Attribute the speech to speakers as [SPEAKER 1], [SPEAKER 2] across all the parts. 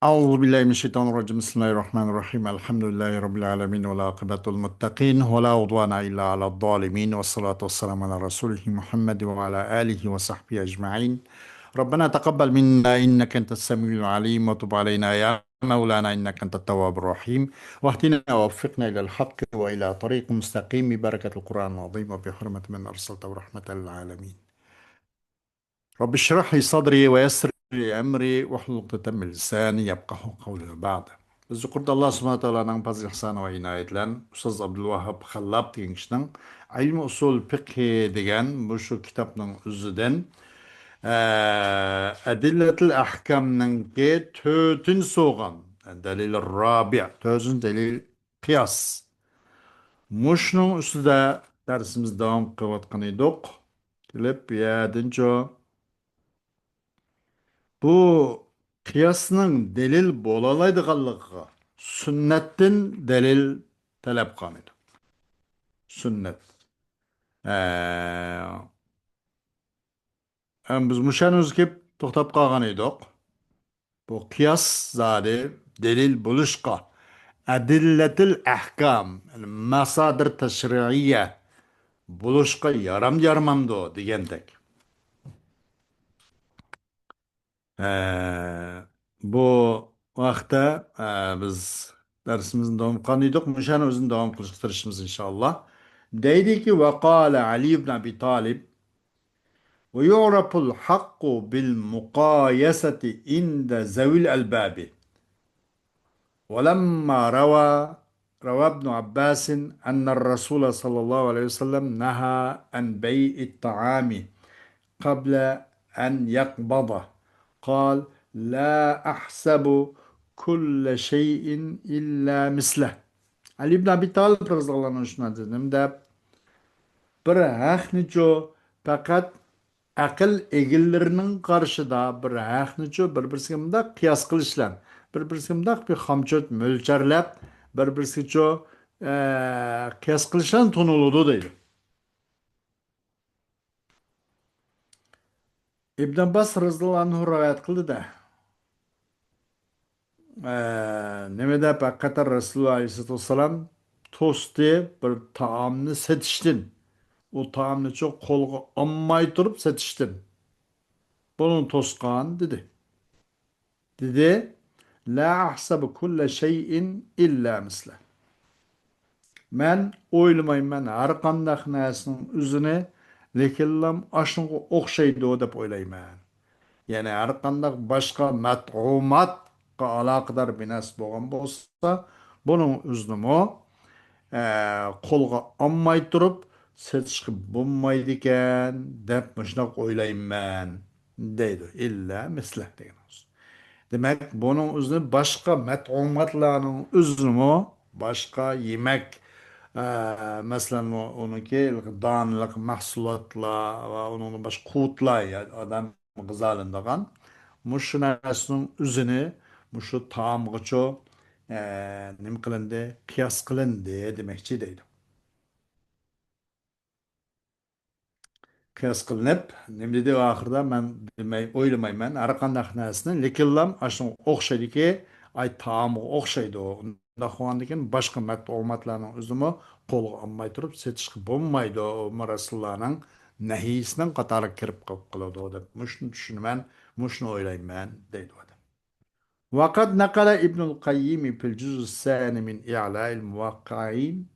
[SPEAKER 1] أعوذ بالله من الشيطان الرجيم بسم الله الرحمن الرحيم الحمد لله رب العالمين والعاقبة للمتقين ولا عدوان إلا على الظالمين والصلاة والسلام على رسوله محمد وعلى آله وصحبه أجمعين. ربنا تقبل منا إنك أنت السميع العليم وتب علينا يا مولانا إنك أنت التواب الرحيم واهدنا ووفقنا إلى الحق وإلى طريق مستقيم ببركة القرآن العظيم وبحرمة من أرسلته رحمة للعالمين. رب اشرح لي صدري ويسر لي أمري واحلل عقدة من لساني يفقهوا قولي بعد. Biz yuqorida Alloh subhanahu va taoloning fazl ihsoni va inoyati bilan Ustoz Abdulvahhab Xallab degan kishining Ilm usul fiqh degan bu shu kitobning o'zidan Adillatul ahkamningki 4-chi so'g'an dalil robi 4-chi dalil qiyos. Mushning ustida darsimiz davom qilayotgan edik. Kelib yadinchi bu kıyasının delil bolalaydiganligiga sünnettin delil talep qilindi. Sünnet. Ee, biz muşanız kep to'xtab qolgan edik. Bu qiyas zadi delil buluşqa adillatil ahkam yani masadir tashri'iyya buluşqa yaram yaramamdı degandek. Bu vaqtda biz dersimizni davom qildik. O'shani o'zini davom qilishtirishimiz inshaalloh. Deydiki va qala Ali ibn Abi Talib ve yu'raful haqqu bil muqayasati inda zavil albabi. ولما روى ابن عباس أن الرسول صلى الله عليه وسلم نهى عن بيع الطعام قبل أن يقبضه قال لا أحسب كل شيء إلا مثله. Ali ibn Abi Talib radhiyallohu anhu shuni dedimda bir haqnicho faqat aql egillarining qarshida bir haqnicho bir-birisiga bundoq qiyos qilishlar bir-birisiga bundoq bir xomchot mo'lcharlab bir-birisiga qiyos qilishlar tuniludi deydi. İbn Abbas radhiyallohu anhu rivoyat qildi-da nima deb haqiqatan Rasululloh alayhissalatu vassalam to'sdi bir taomni setishtin. U taomni çok qo'lga olmay turib setishtin. Buni to'sqan dedi. Dedi, la ahsabu kulla shay'in illa misla. Men o'ylamayman har qanday narsaning o'zini lekinlam ashunga o'xshaydi deb o'ylayman. Yani her qanday boshqa mat'umatga aloqador bir narsa bo'lgan bo'lsa, buning o'zini qo'lga olmay turib setishga bo'lmaydi ekan deb shundoq o'ylayman deydi. İlla mislah degan. Demak, buning o'zini boshqa mat'umatlarning o'zini boshqa yemak masalan uniki donliq mahsulotlar va uning boshqa quvutlar odam g'izolanadigan mushu narsaning o'zini mushu taomgacha nima qilindi qiyos qilindi demoqchi deydi. Qiyos qilinib nima dedi oxirida man demay o'ylamayman har qanday narsani lekinlam shunga o'xshaydiki ay taomga o'xshaydi unda qilgandan boshqa matbuotlarning o'zini qo'lga olmay turib setishga bo'lmaydi rasulullohning nahiysining qatoriga kirib qoladi deb mushuni tushunaman mushuni o'ylayman deydi odam. وقد نقل ابن القيم في الجزء الثاني من إعلاء الموقعين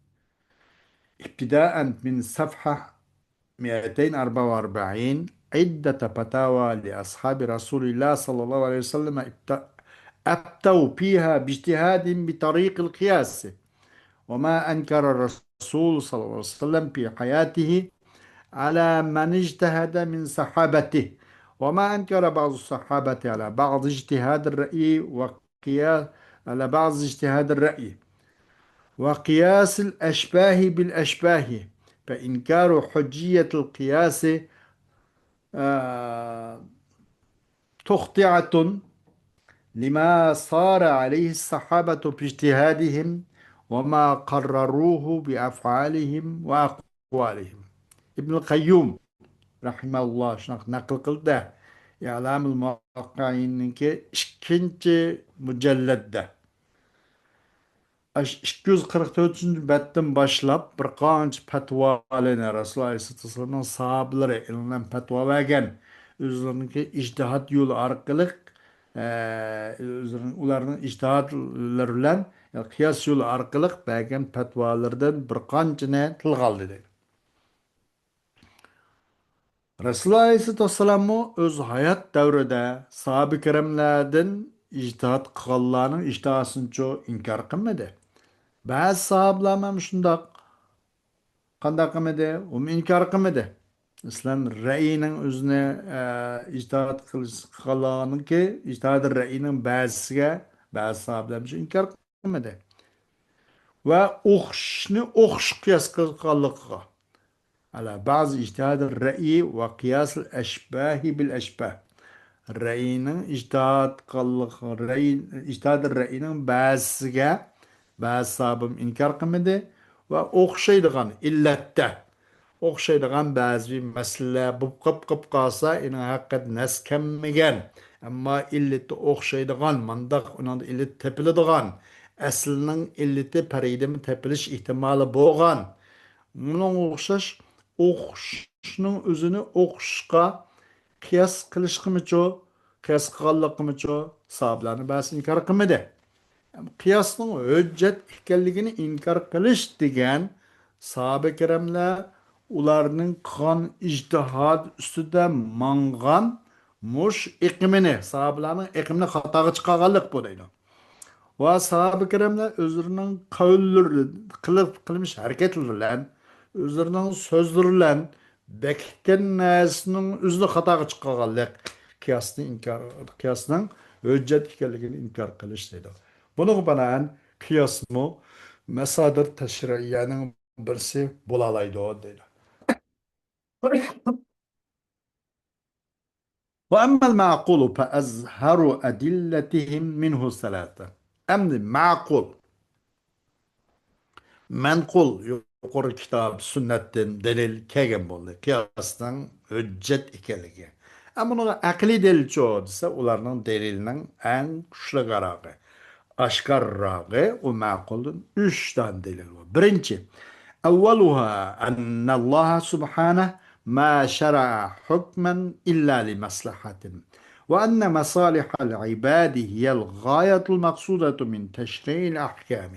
[SPEAKER 1] ابتداء من صفحة 244 عدة فتاوى لأصحاب رسول الله صلى الله عليه وسلم أفتوا فيها باجتهاد بطريق القياس وما أنكر الرسول صلى الله عليه وسلم في حياته على من اجتهد من صحابته وما أنكر بعض الصحابة على بعض اجتهاد الرأي وقياس على بعض اجتهاد الرأي وقياس الأشباه بالأشباه فإنكار حجية القياس تخطئة لما صار عليه الصحابة في اجتهادهم وما قرروه بأفعالهم وأقوالهم. ابن القيم rahimahulloh shunaqa naql qildi. İ'lamul Muvakka'inninki ikkinchi mujalladda 244 betden başlap bir qancha fatvolarni Rasululloh alayhi vasallamning sahobalari ilmdan fatvo bergan o'zlariniki ijtihod yo'li orqali ularning ijtihodlari bilan qiyos yo'li orqali bergan fatvolardan bir qanchani tilga oldi deydi. Rasululloh alayhissalommi o'z hayot davrida sahoba ikramlardan ijtihod qilganlarning ijtihodini inkor qilmadi. Ba'zi sahobalar mana shundoq qanday qilmadi? U inkor qilmadi. Masalan, ra'yining o'zini ijtihod qilganlarniki ijtihod ra'yining ba'zisiga ba'zi sahobalar inkor qilmadi. Va o'qishni o'qish qiyos qilganligiga. Ala ba'zi ijtihod ra'yi va qiyos al-ashbahi bil ashbah. Ra'yining ijtihod qilganligi, ijtihod ra'yining ba'zisiga ba'zi sahabim inkor qilmadi va o'xshaydigan illatda o'xshaydigan ba'zi masalalar bo'lib qolsa uni haqiqat nas kelmagan ammo illati o'xshaydigan mandaq uning illat tepiladigan aslining illati paridimi tepilish ehtimoli bo'lgan bunga o'xshash o'qishning o'zini o'qishga qiyos qilishqimichu qiyos qilganligimichu sahablarni ba'zi inkor qilmadi. Qiyosning hujjat ekanligini inkor qilish degan sahoba ikramlar ularning qilgan ijtihod ustida mangan mush iqimini sahobalarning iqimini xatoga chiqarganlik bu deydi. Va sahoba ikramlar o'zlarining qavllari qilmish harakatlari bilan o'zlarining so'zlari bilan bekitgan narsaning o'zini xatoga chiqarganlik qiyosning hujjat ekanligini inkor qilish deydi. Bunun banaen kıyasmı mesadır teşriyenin birisi bulalaydı o değil. وأما المعقول فأزهر أدلتهم منه ثلاثة. أمن معقول menqul yuqori kitob sunnatdan dalil kelgan bo'ldi qiyosdan hujjat ekanligi ammo buni aqliy dalil desa ularning dalilining eng kuchligarog'i oshkorrog'i u ma'quldan uchdan dalil bor birinchi avvaluha annalloha subhanahu ما شرع حكما إلا لمصلحة وأن مصالح العباد هي الغاية المقصودة من تشريع الأحكام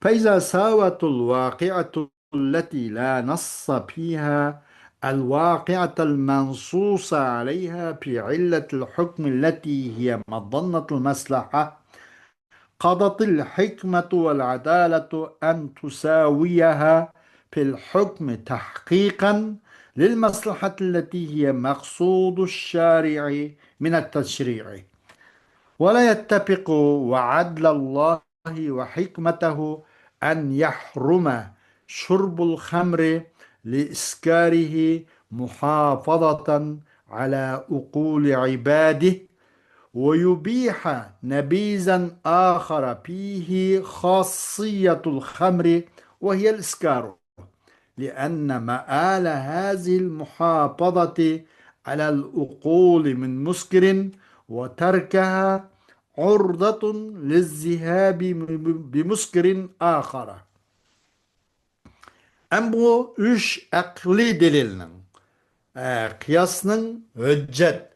[SPEAKER 1] فإذا ساوت الواقعة التي لا نص فيها الواقعة المنصوص عليها في علة الحكم التي هي مظنة المصلحة قضت الحكمة والعدالة أن تساويها في الحكم تحقيقا للمصلحة التي هي مقصود الشارع من التشريع ولا يتفق وعدل الله وحكمته أن يحرم شرب الخمر لإسكاره محافظة على عقول عباده ويبيح نبيذا آخر فيه خاصية الخمر وهي الإسكار لأن مآل هذه المحافظة على العقول من مسكر وتركها عرضة للذهاب بمسكر آخر. Ama bu üç akli delilinin, kıyasının hüccet,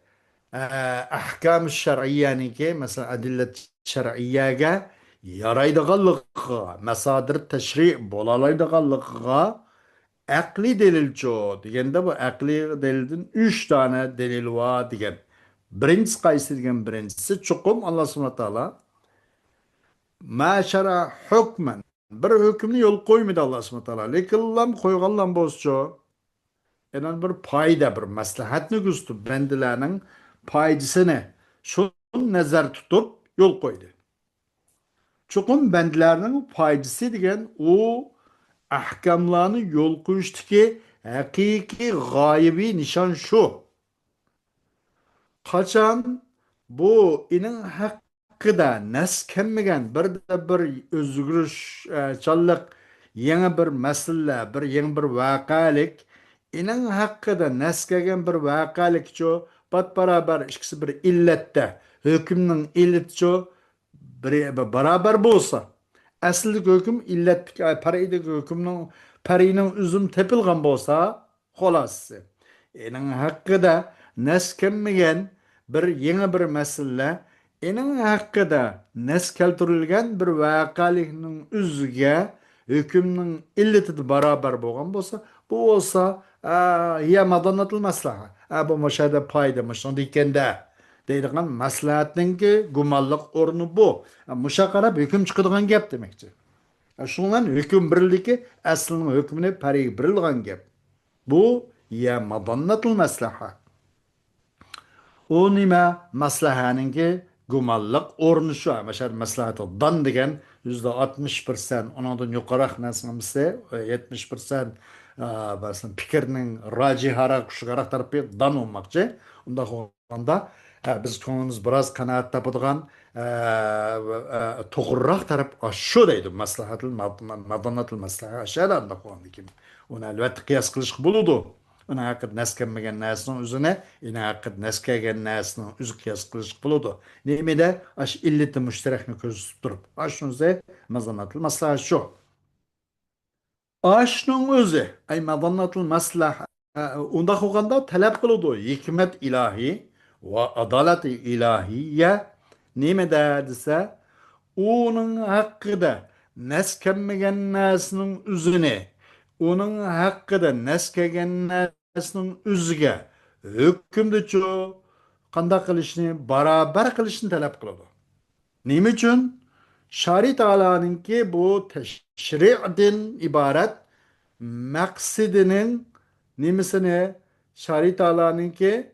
[SPEAKER 1] ahkam-ı şer'iyyaniki, mesela adillet şer'iyyəgə yaraydıqallıqqa, mesadir teşri' bolalaydıqallıqqa akli delil çoğu. Degende bu akli delilin üç tane delil var degen. Birincisi qaysi degen birincisi çuqum Allah subhanahu wa ta'ala ma şara hukmen bir hükümni yol koymadı Allah subhanahu wa ta'ala. Lekin lam koyganlan bozçu. Yani bir payda bir maslahatni güstü bendilerinin paydasını şunu nazar tutup yol koydu. Çuqum bendilerinin paydası degen o ahkamlarını yol koyuştaki hakiki gaybi nişan şu. Kaçan bu inin hakkıda nas kemmigen bir de bir özgürüş çallık yeni bir mesele bir yeni bir vakalik inin hakkıda nas kegen bir vakalik ço bat beraber ikisi bir illette hükümün illeti bir beraber bolsa asli hüküm illetlik paraydık hükümün parayının üzüm tepilgan bolsa holası. Enin hakkıda neskemmeyen bir yeni bir mesele enin hakkıda nes keltirilgen bir vakaliknin üzüge hükümün illeti beraber bolgan bolsa bu olsa hiye madanatıl maslaha. Bu maşada paydamış. Onu dikende deydiğen maslahatın ki gumallık ornu bu. Muşa qarab hüküm çıkıdığan gap demekçi. Şundan hüküm birliki aslının hükmüne pari birilgan gap. Bu ya madannatul maslaha. O nima maslahanınki gumallık ornu şu. Mesela maslahatı dan degen %60%, ondan yukarı nasılsa 70% bazen pikirinin raciharak şugarak tarafı dan olmakçı. Onda biz konumuz biraz kanaat tapıdığan toğurrak taraf aşağı deydi. Maslahatıl madanatıl maslaha aşağıda anda konudu kim. Onu elbette kıyas kılışık buludu. Ona hakkı neskenmegen nesinin üzerine, yine hakkı neskegen nesinin üzü kıyas kılışık buludu. Neymi de aş illeti müşterekini közüp durup. Aşınıza madanatıl maslaha şu. Aşının özü, ay madanatıl maslaha, onda kokanda talep kılıdı. Hikmet ilahi ve adalet ilahiye neymi derdise, onun hakkıda neskenmegen nesinin üzüne, onun hakkıda neskegen nesinin üzüge hükümdü ço, kanda kılışını, beraber kılışını talep kılıdı. Neymi için? Şari Teala'nın ki bu teşri'den ibaret maksidinin nimisine Şari Teala'nın ki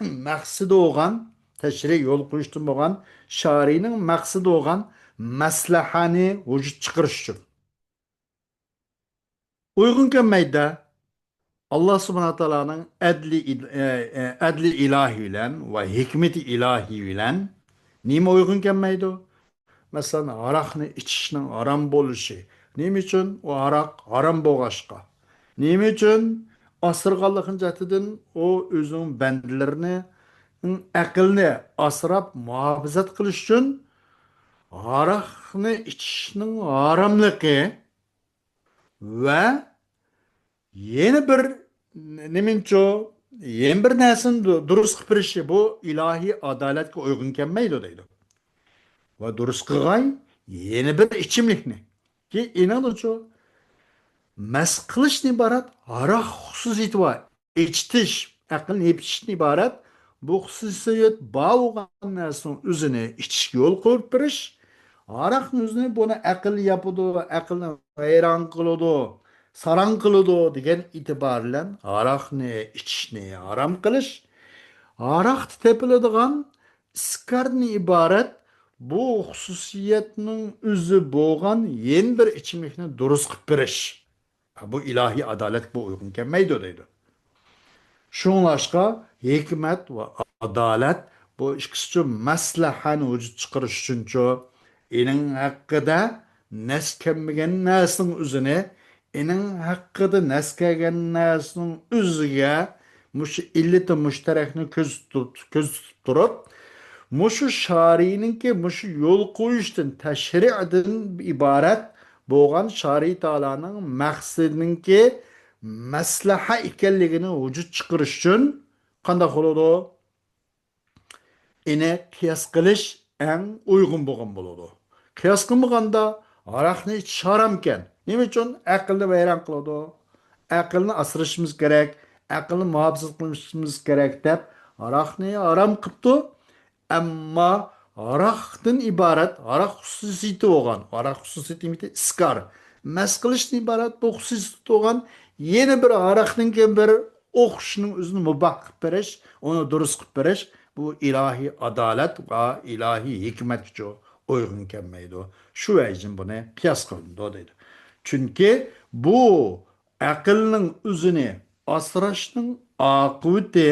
[SPEAKER 1] maksidi olgan teşri yol koyuştum olgan şari'nin maksidi olgan maslahani vücut çıkarış için. Uygun gelmeyde Allah subhanahu teala'nın adli ilahi ile ve hikmeti ilahi ile nime uygun gelmeydi? Mesela arakni içişinin aram boluşu. Nime için? O arak aram boğaşka. Nime için? Asırgallıkın jatidin o özünün bendilerini aqlni asrab muhofazat qilish uchun aroqni ichishning haromligi va yana bir nimincho yana bir narsani durust qilib berishi bu ilohiy adolatga uyg'un kelmaydi deydi. Va durust qilg'ay yana bir ichimlikni ki inanıcı mast qilishdan iborat aroq xususiyati bor. Echitish, aqlni epishishdan iborat bu xususiyat bo'lgan narsaning o'zini ichishga yo'l qo'yib berish, aroqni o'zini buni aql yapidi, aqlni vayron qiladi, sarang qiladi degan e'tibor bilan aroqni ichishni harom qilish, aroq tepiladigan iskardan iborat bu xususiyatning o'zi bo'lgan yeni bir ichimlikni durust qilib berish. Bu ilahi adalet bu uygun gelmeydi deydi. Şunlaşka hikmet ve adalet bu ikisi maslahan vücut çıkarış için inin hakkıda neskemegen nesin üzerine inin hakkıda neskegen nesin üzüge illeti müşterekini köz tutup muşu şari'nin ki muşu yol koyuştan teşri'den ibaret boğan Şari Teala'nın maqsadının ki maslaha ekanligini vücut çıkırış için qanday bo'ladi? Ine qiyas qilish eng uygun bo'lgan bo'ladi. Qiyas qilmaganda aroqni ichish harom ekan. Nima uchun? Aqlni vayron qiladi. Aqlni asrashimiz kerak, aqlni muhofazat qilishimiz kerak deb aroqni harom qilibdi. Ammo aroqdan iborat, aroq xususiyati bo'lgan, aroq xususiyati iskar. Mast qilishdan iborat bu xususiyati bo'lgan yana bir aroqning bir o'qishning o'zini mubah qilib berish, uni durust qilib berish bu ilahi adalet ve ilahi hikmet uchun uygun kelmaydi. Shu vajin buni qiyos qilindi deydi. Chunki bu aqlning o'zini asrashning oqibati,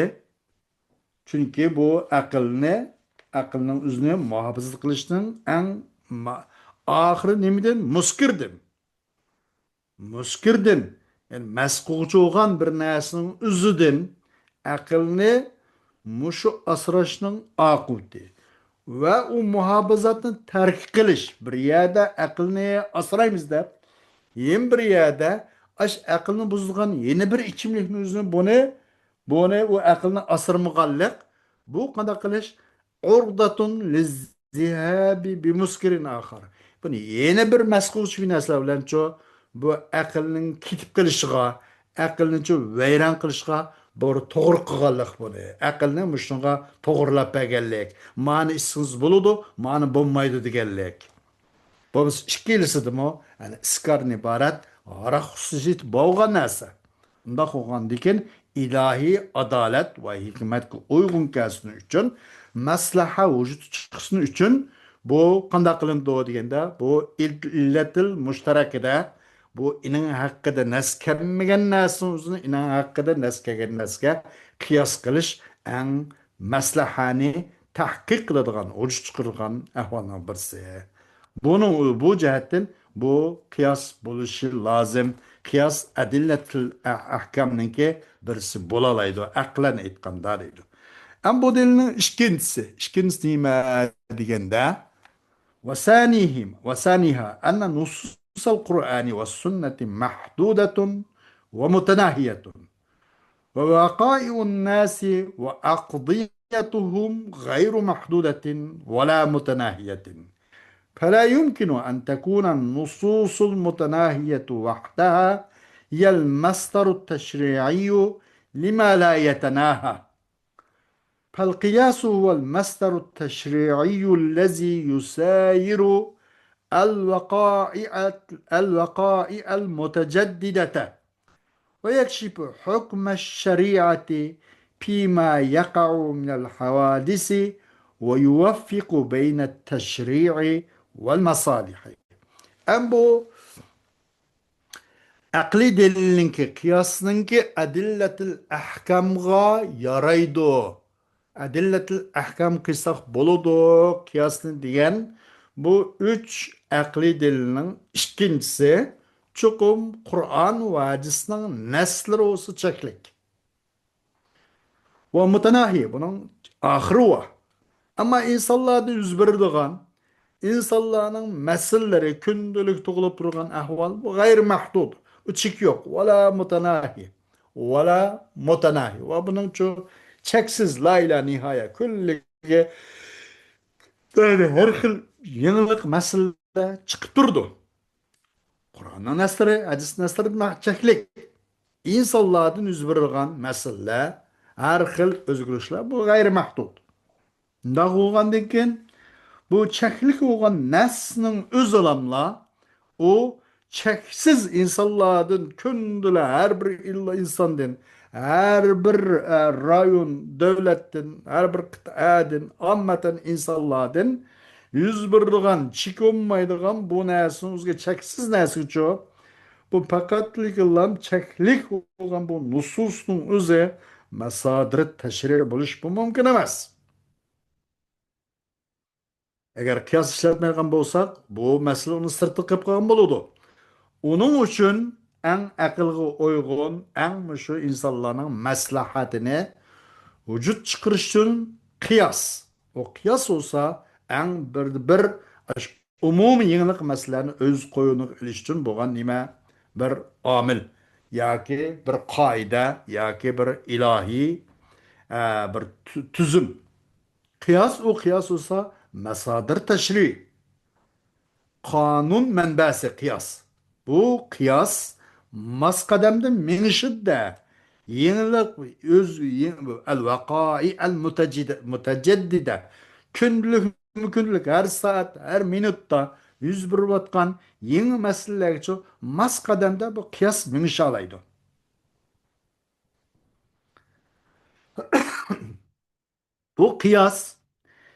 [SPEAKER 1] chunki bu aqlning o'zini muhofaza qilishning eng oxiri nimadan? Muskirdim. Yani mast qiluvchi bo'lgan bir narsaning o'zidan aqlni mushu asrashning oqibati va u muhofazatni tark qilish bir yerda aqlni asraymiz deb yen bir yerda ash aqlni buzgan yeni bir ichimlikni o'zini buni u aqlni asrmaganlik bu qanday qilish urdatun lizzihabi bimuskirin axar buni yeni bir masquvchi narsa bilan bu aqlning ketib qilishiga aqlni vayron qilishga doğru to'g'ri qilganlik buni aqlni shunga to'g'irlab berganlik mani ishsiz bo'ladi mani bo'lmaydi deganlik bu ikkilisimi yani iskardan iborat aroq xususiyat bo'lgan narsa unda bo'lgandan ilahiy adolat va hikmatga uyg'un kelsin uchun maslaha vujud chiqsin uchun bu qanday qilindi deganda bu illatil mushtarakida bu ining haqqida nas kelmagan narsani o'zini ining haqqida nas kelgan narsaga qiyos qilish eng maslahani tahqiq qiladigan vujud chiqargan ahvolning birisi. Bu cihetten bu kıyas buluşu lazım. Kıyas adillatul ahkamninki birisi bolalaydı. Aklan etkandarıydı. Ama bu delinin işkincisi neyme degende وثانيها أن نصوص القرآن والسنة محدودة ومتناهية ووقائع الناس وأقضيتهم غير محدودة ولا متناهية فلا يمكن أن تكون النصوص المتناهية وحدها هي المصدر التشريعي لما لا يتناهى فالقياس هو المصدر التشريعي الذي يساير الوقائع الوقائع المتجددة ويكشف حكم الشريعة فيما يقع من الحوادث ويوفق بين التشريع والمصالح. Em bu akli delilninki, kıyasınınki adilletil ahkamga yaraydı. Adilletil ahkam kıysak boludu, kıyasını diyen bu üç akli delilinin ikincisi çukum Kur'an ve hadisinin nesleri olsa çeklik. Ve mutanahi bunun ahırı var. Ama insanlarda yüz berdiğen, insanların meseleleri kündülük tuğulup durgan ahval bu gayri mahdud. Uçuk yok. Vela mutanahi. Vela mutanahi. Ve bunun çoğu çeksiz la ila nihaya. Küllige her hıl yenilik mesele çıkıp durdu. Kur'an'ın nesleri, hadis nesleri çeklik. İnsanların yüz berdiğen mesele her hıl özgürlükler bu gayri mahdud. Nda bo'lgandan keyin bu cheklik bo'lgan nafsning o'z alamla u cheksiz insonlardan kundula har bir insondan har bir rayon davlatdan har bir qit'adan ommatan insonlardan yuz beradigan chekolmaydigan bu narsani o'ziga cheksiz narsa uchun bu faqatligilam cheklik bo'lgan bu nususning o'zi masodir tashri' bo'lish bu mumkin emas. Eğer kıyas işletmeyen bolsak, bu mesele onu sırtı kıp kalan buludu. Onun için en akılga uygun, en şu insanların maslahatini vücut çıkırış için kıyas. O kıyas olsa en bir umumi yenilik meselelerini öz koyunu ilişkin boğan nime bir amil. Ya ki bir kaide, ya ki bir ilahi bir tüzüm. Kıyas olsa mesadır teşri. Kanun menbesi kıyas. Bu kıyas maskademde minişidde yenilik el vakai el muteceddide günlük her saat her minutta yüz bir vatkan yeni meseleler için maskademde bu kıyas miniş alaydı. Bu kıyas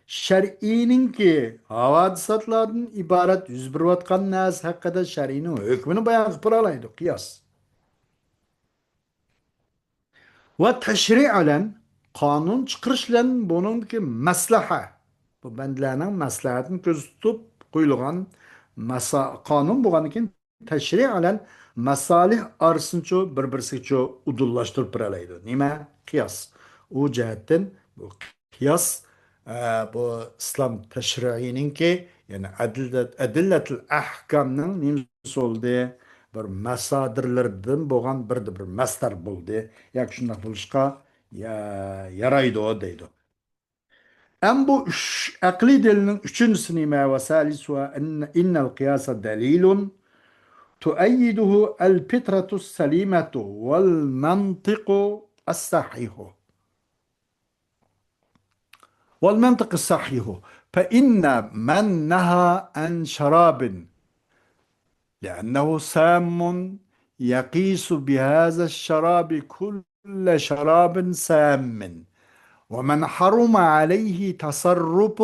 [SPEAKER 1] şer'ininki havadisatlardan ibaret yüz bir vatkan nas hakkında şer'inin hükmünü bayan kıpır alaydı kıyas. Ve teşri'alen kanun çıkırışlan bununki maslaha. Bu bendilerinin maslahatını göz tutup kuyulgan kanun buğanıkin teşri'alen masalih arasınço birbirisiço udullaştırıp alaydı. Nime? Kıyas. u jihatdan bu qiyos bu islom tashriininki ya'ni adillatul ahkamning nimasi bo'ldi bir masodirlardan bo'lgan bir masdar bo'ldi yoki shundoq bo'lishqa yaraydi deydi. Hem bu akli delinin üçüncüsü ve vesalisuha innel kıyasa delilun tuayyiduhu el fitratu salimetu vel mantiku as-sahihu. Vel mantık as-sahihu. Fe inne men neha en şarabin لأنه سام يقيس بهذا الشراب كل شراب سام ومن حرم عليه تصرف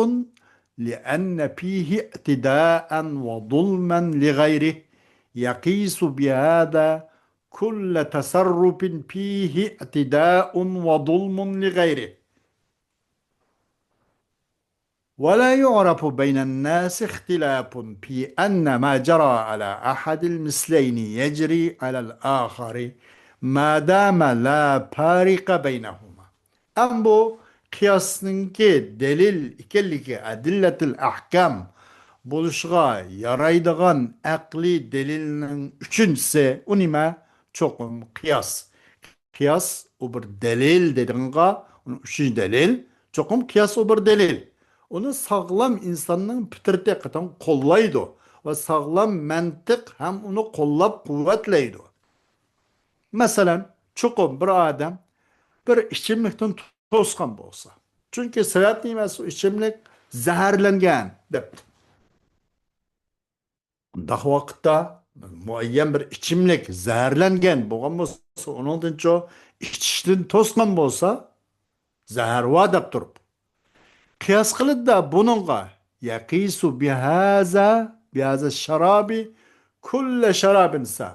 [SPEAKER 1] لأن فيه اعتداء وظلما لغيره يقيس بهذا كل تصرف فيه اعتداء وظلم لغيره ولا يعرف بين الناس اختلاف في أن ما جرى على أحد المثلين يجري على الآخر ما دام لا فارق بينهما. Ama bu kıyasınki delil ikellik adilletil ahkam buluşğa yaraydıgan akli delilinin üçüncüsü o nime çokum kıyas. Kıyas o bir delil dediğinga onun üçüncü delil çokum kıyas o bir delil. Onu sağlam insanın fitrati katan kollaydı ve sağlam mantık hem onu kollap kuvvetleydi. Mesela çokum bir adam bir içimlikten toskan bolsa. Çünkü sebep nimesi o içimlik zehirlengen dep. Dak vakitte muayyen bir içimlik zehirlengen bolgan bolsa onundan çok içiştin toskan bolsa zehir va dep turup. Kıyas kılıp da bununla yakisu bihaza şarabi kulle şarabin sam.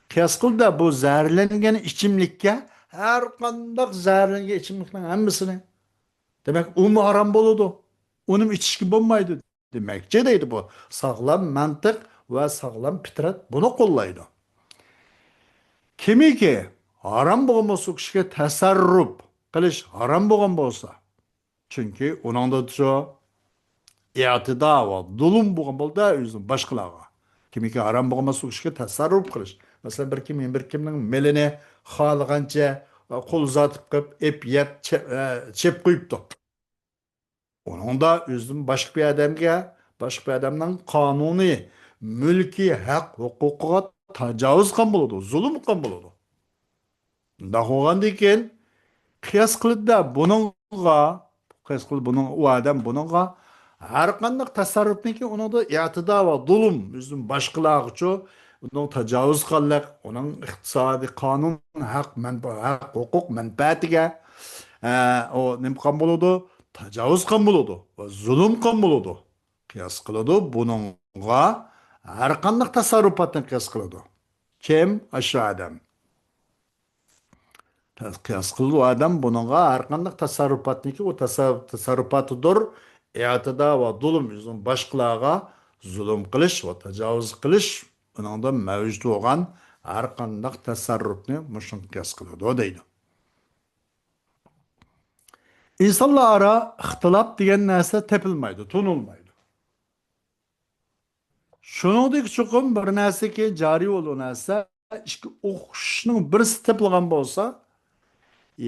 [SPEAKER 1] Kıyas kılıp da bu zehirlengen içimlikke her kandak zehirlengen içimlikten hemmisini. Demek o mu haram boludu? Onun içişki bulmaydı. Demekçe deydi bu. Sağlam mantık ve sağlam fitrat bunu kollaydı. Kimi ki haram bolması kişiye tasarruf kılış haram bolgan bolsa. Çünkü onun da şu i'tida va zulm bo'lgan bo'ldi o'zini boshqalarga kimiki harom bo'lmas u ishga tasarruf qilish masalan bir kimning milini xohlagancha qo'l uzatib qilib ep yeb chep qo'yibdi uningda o'zini boshqa bir odamning qonuniy mulkiy haq huquqiga tajovuz qilgan bo'ladi zulm qilgan bo'ladi undoq bo'lgandan keyin qiyos qilibda buningga qiyos qilib buning u odam buningga har qanday tasarrufniki uningda i'tido va zulm o'zini boshqalargacha uning tajovuz qillik uning iqtisodiy qonun haq huquq manfaatiga o nima qilgan bo'ladi tajovuz qilgan bo'ladi va zulm qilgan bo'ladi qiyos qiladi buningga har qanday tasarrufotni qiyos qiladi kim shu odam qiyos qildi u odam buningga har qanday tasarrufotniki u tasarrufotidir i'tido va zulm o'zini boshqalarga zulm qilish va tajovuz qilish uningda mavjud bo'lgan har qanday tasarrufni mushun qiyos qiladi deydi insonlar aro ixtilof degan narsa tepilmaydi to'nilmaydi shuningdek chuqur bir narsaga joriy bo'lgan narsa ikki o'qishning birisi tepilgan bo'lsa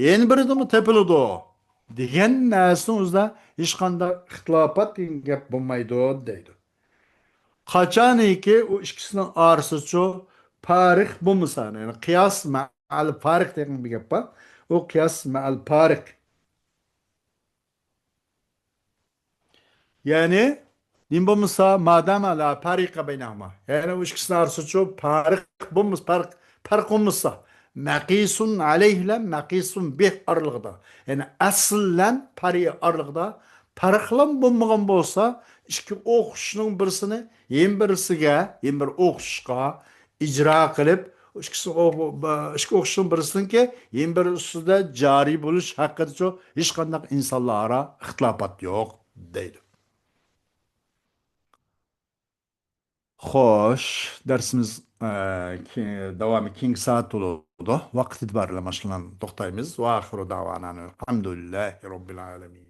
[SPEAKER 1] yana biridimi tepiladi degan narsani o'zida hech qanday ixtilofat degan gap bo'lmaydi deydi qachoniki u ikkisining orasida farq bo'lmasa ya'ni qiyos ma'al farq degan bir gap bor u qiyos ma'al farq ya'ni nim bo'lmasa madam ala farqa baynahuma ya'ni u ikkisining orasida farq bo'lmasa farq bo'lmasa maqisun alayhla maqisun bih aralig'ida ya'ni aslan pari aralig'ida farqlan bo'lmagan bo'lsa ikki o'qishning birisini yana bir o'qishga ijro qilib ikki o'qishning birisiniki yana biri ustida joriy bo'lish haqida hech qanday insonlar aro ixtilofat yo'q deydi xo'sh darsimiz davomi keyingi soat bo'ladi Vaqt itibariyle to'xtaymiz. Va axiru da'vanan alhamdulillahi robbil alamin.